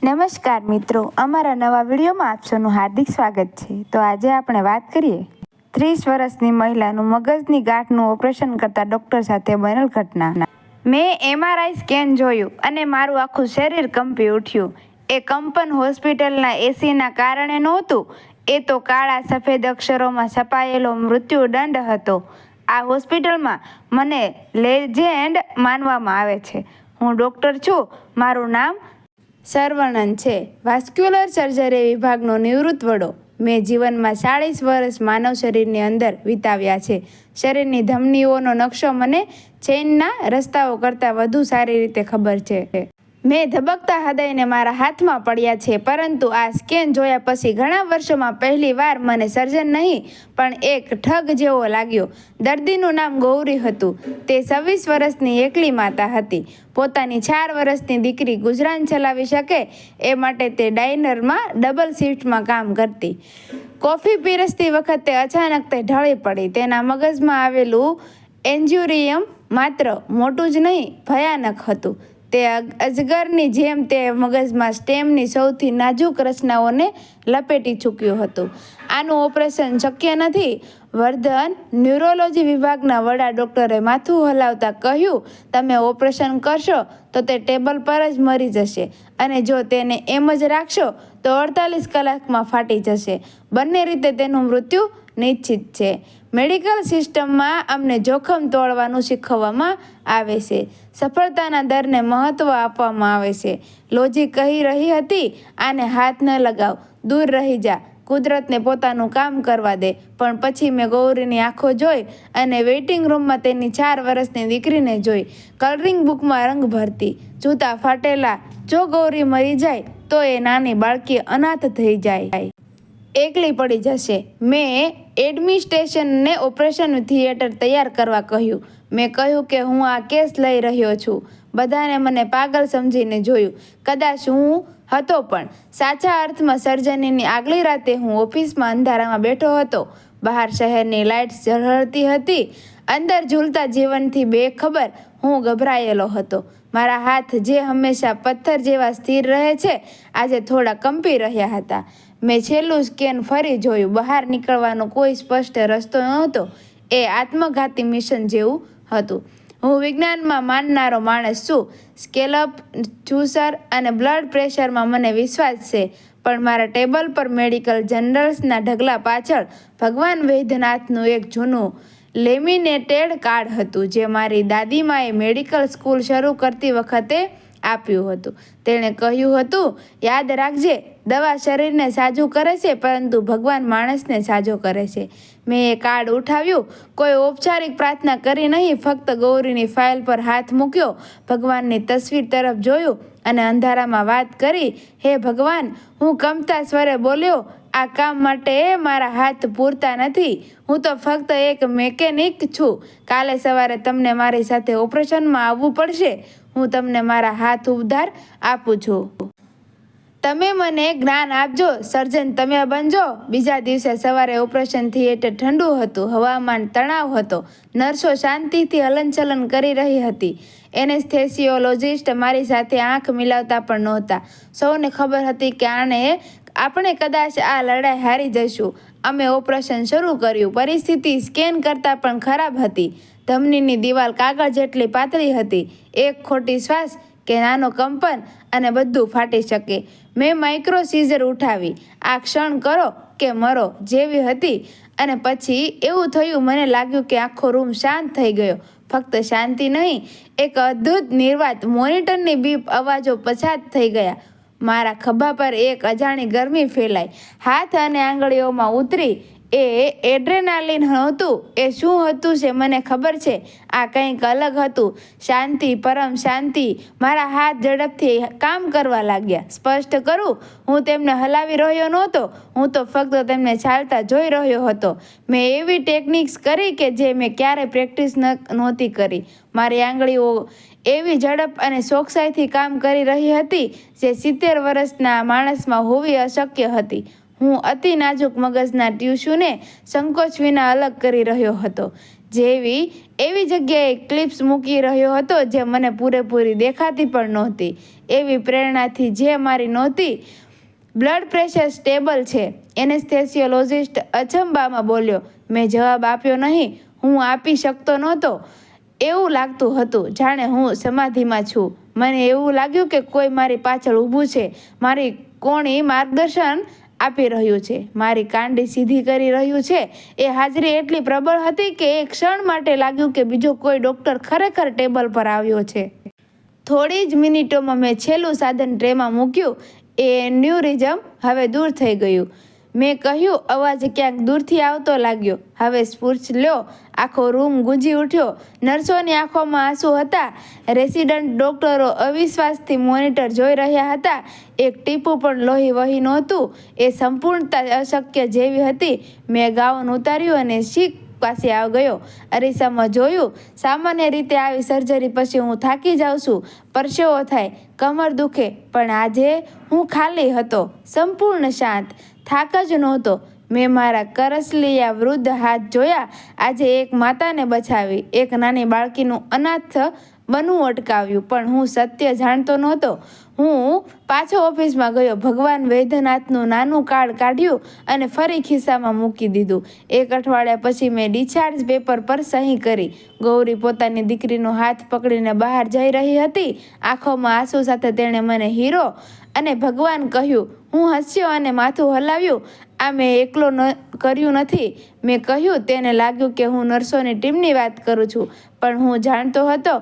નમસ્કાર મિત્રો, અમારા નવા વિડીયોમાં આપ સૌનું હાર્દિક સ્વાગત છે। તો આજે આપણે વાત કરીએ 30 વર્ષની મહિલાનું મગજની ગાંઠનું ઓપરેશન કરતા ડૉક્ટર સાથે બનેલ ઘટના। મેં MRI સ્કેન જોયું અને મારું આખું શરીર કંપી ઉઠ્યું। એ કંપન હોસ્પિટલના એસીના કારણે નહોતું, એ તો કાળા સફેદ અક્ષરોમાં છપાયેલો મૃત્યુદંડ હતો। આ હોસ્પિટલમાં મને લેજેન્ડ માનવામાં આવે છે। હું ડૉક્ટર છું, મારું નામ સરવણન છે, વાસ્ક્યુલર સર્જરી વિભાગનો નિવૃત્ત વડો। મેં જીવનમાં 40 વર્ષ માનવ શરીરની અંદર વિતાવ્યા છે। શરીરની ધમનીઓનો નકશો મને ચેઇનના રસ્તાઓ કરતાં વધુ સારી રીતે ખબર છે। મેં ધબકતા હૃદયને મારા હાથમાં પડ્યા છે, પરંતુ આ સ્કેન જોયા પછી ઘણા વર્ષોમાં પહેલી વાર મને સર્જન નહીં પણ એક ઠગ જેવો લાગ્યો। દર્દીનું નામ ગૌરી હતું। તે 26 વર્ષની એકલી માતા હતી। પોતાની 4 વર્ષની દીકરી ગુજરાન ચલાવી શકે એ માટે તે ડાઇનરમાં ડબલ શિફ્ટમાં કામ કરતી। કોફી પીરસતી વખતે અચાનક તે ઢળી પડી। તેના મગજમાં આવેલું એન્યુરિયમ માત્ર મોટું જ નહીં, ભયાનક હતું। તે અજગરની જેમ તે મગજમાં સ્ટેમની સૌથી નાજુક રચનાઓને લપેટી ચૂક્યું હતું। આનું ઓપરેશન શક્ય નથી। વર્ધન ન્યુરોલોજી વિભાગના વડા ડૉક્ટરે માથું હલાવતા કહ્યું, તમે ઓપરેશન કરશો તો તે ટેબલ પર જ મરી જશે, અને જો તેને એમ જ રાખશો તો 48 કલાકમાં ફાટી જશે। બંને રીતે તેનું મૃત્યુ નિશ્ચિત છે। મેડિકલ સિસ્ટમમાં અમને જોખમ તોડવાનું શીખવવામાં આવે છે। સફળતાના દરને મહત્ત્વ આપવામાં આવે છે। લોજી કહી રહી હતી, આને હાથ ન લગાવ, દૂર રહી જા, કુદરતને પોતાનું કામ કરવા દે। પણ પછી મેં ગૌરીની આંખો જોઈ અને વેઇટિંગ રૂમમાં તેની 4 વર્ષની દીકરીને જોઈ, કલરિંગ બુકમાં રંગ ભરતી, જૂતા ફાટેલા। જો ગૌરી મરી જાય તો એ નાની બાળકી અનાથ થઈ જાય, એકલી પડી જશે। મેં એડમિનિસ્ટ્રેશનને ઓપરેશન થિયેટર તૈયાર કરવા કહ્યું। મેં કહ્યું કે હું આ કેસ લઈ રહ્યો છું। બધાને મને પાગલ સમજીને જોયું। કદાચ હું હતો, પણ સાચા અર્થમાં સર્જરીની આગલી રાતે હું ઓફિસમાં અંધારામાં બેઠો હતો। બહાર શહેરની લાઇટ્સ ઝળહળતી હતી, અંદર ઝૂલતા જીવનથી બેખબર હું ગભરાયેલો હતો। મારા હાથ, જે હંમેશા પથ્થર જેવા સ્થિર રહે છે, આજે થોડા કંપી રહ્યા હતા। મેં છેલ્લું સ્કેન ફરી જોયું। બહાર નીકળવાનો કોઈ સ્પષ્ટ રસ્તો નહોતો। એ આત્મઘાતી મિશન જેવું હતું। હું વિજ્ઞાનમાં માનનારો માણસ છું। સ્કેલપ, જુસર અને બ્લડ પ્રેશરમાં મને વિશ્વાસ છે, પણ મારા ટેબલ પર મેડિકલ જર્નલ્સના ઢગલા પાછળ ભગવાન વૈદ્યનાથનું એક જૂનું લેમિનેટેડ કાર્ડ હતું, જે મારી દાદીમાએ મેડિકલ સ્કૂલ શરૂ કરતી વખતે આપ્યું હતું। તેણે કહ્યું હતું, યાદ રાખજે, દવા શરીરને સાજું કરે છે, પરંતુ ભગવાન માણસને સાજો કરે છે। મેં એ કાર્ડ ઉઠાવ્યું, કોઈ ઔપચારિક પ્રાર્થના કરી નહીં, ફક્ત ગૌરીની ફાઇલ પર હાથ મૂક્યો, ભગવાનની તસવીર તરફ જોયું અને અંધારામાં વાત કરી, હે ભગવાન, હું કંપતા સ્વરે બોલ્યો, આ કામ માટે મારા હાથ પૂરતા નથી। હું તો ફક્ત એક મેકેનિક છું। કાલે સવારે તમને મારી સાથે ઓપરેશનમાં આવવું પડશે। હું તમને મારા હાથ ઉધાર આપું છું। તમે મને જ્ઞાન આપજો, સર્જન તમે બનજો। બીજા દિવસે સવારે ઓપરેશન થિયેટર ઠંડુ હતું, હવામાન તણાવ હતો, નર્સો શાંતિથી હલનચલન કરી રહી હતી। એનેસ્થેસિયોલોજિસ્ટ મારી સાથે આંખ મિલાવતા પણ નહોતા। સૌને ખબર હતી કે આપણે કદાચ આ લડાઈ હારી જઈશું। અમે ઓપરેશન શરૂ કર્યું। પરિસ્થિતિ સ્કેન કરતાં પણ ખરાબ હતી। ધમનીની દિવાલ કાગળ જેટલી પાતળી હતી। એક ખોટી શ્વાસ કે નાનો કંપન અને બધું ફાટી શકે। મેં માઇક્રો સીઝર ઉઠાવી। આ ક્ષણ કરો કે મરો જેવી હતી, અને પછી એવું થયું, મને લાગ્યું કે આખો રૂમ શાંત થઈ ગયો। ફક્ત શાંતિ નહીં, એક અદ્ભુત નિર્વાત। મોનિટરની બીપ અવાજો પછાત થઈ ગયા। મારા ખભા પર એક અજાણી ગરમી ફેલાઈ, હાથ અને આંગળીઓમાં ઉતરી। એ એડ્રેનાલિન નહોતું, એ શું હતું છે મને ખબર છે। આ કંઈક અલગ હતું, શાંતિ, પરમ શાંતિ। મારા હાથ ઝડપથી કામ કરવા લાગ્યા। સ્પષ્ટ કરું, હું તેમને હલાવી રહ્યો નહોતો, હું તો ફક્ત તેમને ચાલતા જોઈ રહ્યો હતો। મેં એવી ટેકનિક્સ કરી કે જે મેં ક્યારેય પ્રેક્ટિસ નહોતી કરી। મારી આંગળીઓ એવી ઝડપ અને ચોકસાઈથી કામ કરી રહી હતી જે 70 વર્ષના માણસમાં હોવી અશક્ય હતી। હું અતિ નાજુક મગજના ટિશ્યુને સંકોચ વિના અલગ કરી રહ્યો હતો। જેવી એવી જગ્યાએ ક્લિપ્સ મૂકી રહ્યો હતો જે મને પૂરેપૂરી દેખાતી પણ નહોતી. એવી પ્રેરણાથી જે મારી નહોતી. બ્લડ પ્રેશર સ્ટેબલ છે, એનેસ્થેસિયોલોજિસ્ટ અચંબામાં બોલ્યો. મેં જવાબ આપ્યો નહીં. હું આપી શકતો નહોતો. એવું લાગતું હતું જાણે હું સમાધિમાં છું. મને એવું લાગ્યું કે કોઈ મારી પાછળ ઊભું છે, મારી કોણી માર્ગદર્શન આપી રહ્યું છે, મારી કાંડી સીધી કરી રહ્યું છે. એ હાજરી એટલી પ્રબળ હતી કે એક ક્ષણ માટે લાગ્યું કે બીજો કોઈ ડૉક્ટર ખરેખર ટેબલ પર આવ્યો છે. થોડી જ મિનિટોમાં મેં છેલ્લું સાધન ટ્રેમાં મૂક્યું. એ એન્યુરિઝમ હવે દૂર થઈ ગયું. મેં કહ્યું. અવાજ ક્યાંક દૂરથી આવતો લાગ્યો. હવે સ્પુર્શ લ્યો. આખો રૂમ ગુંજી ઉઠ્યો. નર્સોની આંખોમાં આંસુ હતા. રેસિડન્ટ ડૉક્ટરો અવિશ્વાસથી મોનિટર જોઈ રહ્યા હતા. એક ટીપું પણ લોહી વહી નહોતું. એ સંપૂર્ણતા અશક્ય જેવી હતી. મેં ગાઉન ઉતાર્યું અને શીખ પાસે ગયો. અરીસામાં જોયું. સામાન્ય રીતે આવી સર્જરી પછી હું થાકી જાઉં છું, પરસેવો થાય, કમર દુખે, પણ આજે હું ખાલી હતો, સંપૂર્ણ શાંત. થાક જ નહોતો. મેં મારા કરસલિયા વૃદ્ધ હાથ જોયા. આજે એક માતાને બચાવી, એક નાની બાળકીનું અનાથ બનવું અટકાવ્યું. પણ હું સત્ય જાણતો નહોતો. હું પાછો ઓફિસમાં ગયો. ભગવાન વૈદ્યનાથનું નાનું કાર્ડ કાઢ્યું અને ફરી ખિસ્સામાં મૂકી દીધું. એક અઠવાડિયા પછી મેં ડિસ્ચાર્જ પેપર પર સહી કરી. ગૌરી પોતાની દીકરીનો હાથ પકડીને બહાર જઈ રહી હતી. આંખોમાં આંસુ સાથે તેણે મને હીરો અને ભગવાન કહ્યું. હું હસ્યો અને માથું હલાવ્યું. આ મેં એકલો કર્યું નથી. મેં કહ્યું. તેને લાગ્યું કે હું નર્સોની ટીમની વાત કરું છું, પણ હું જાણતો હતો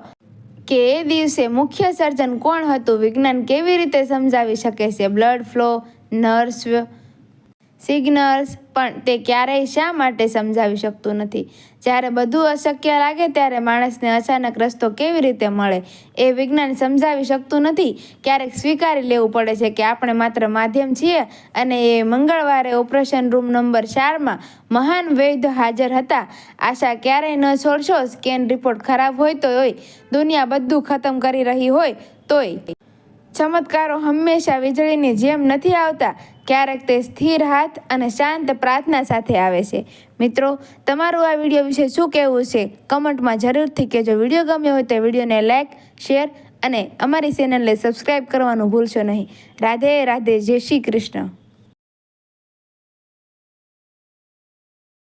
કે એ દિવસે મુખ્ય સર્જન કોણ હતું. વિજ્ઞાન કેવી રીતે સમજાવી શકે છે બ્લડ ફ્લો, નર્સ સિગ્નલ્સ, પણ તે ક્યારેય શા માટે સમજાવી શકતું નથી. જ્યારે બધું અશક્ય લાગે ત્યારે માણસને અચાનક રસ્તો કેવી રીતે મળે એ વિજ્ઞાન સમજાવી શકતું નથી. ક્યારેક સ્વીકારી લેવું પડે છે કે આપણે માત્ર માધ્યમ છીએ. અને એ મંગળવારે ઓપરેશન રૂમ નંબર 4માં મહાન વૈદ્ય હાજર હતા. આશા ક્યારેય ન છોડશો. સ્કેન રિપોર્ટ ખરાબ હોય તો હોય, દુનિયા બધું ખતમ કરી રહી હોય તોય. ચમત્કારો હંમેશા વીજળીની જેમ નથી આવતા. ક્યારેક તે સ્થિર હાથ અને શાંત પ્રાર્થના સાથે આવે છે. મિત્રો, તમારું આ વિડીયો વિશે શું કહેવું છે કમેન્ટમાં જરૂરથી કહેજો. વિડીયો ગમ્યો હોય તો વિડીયોને લાઇક, શેર અને અમારી ચેનલને સબસ્ક્રાઈબ કરવાનું ભૂલશો નહીં. રાધે રાધે. જય શ્રી કૃષ્ણ.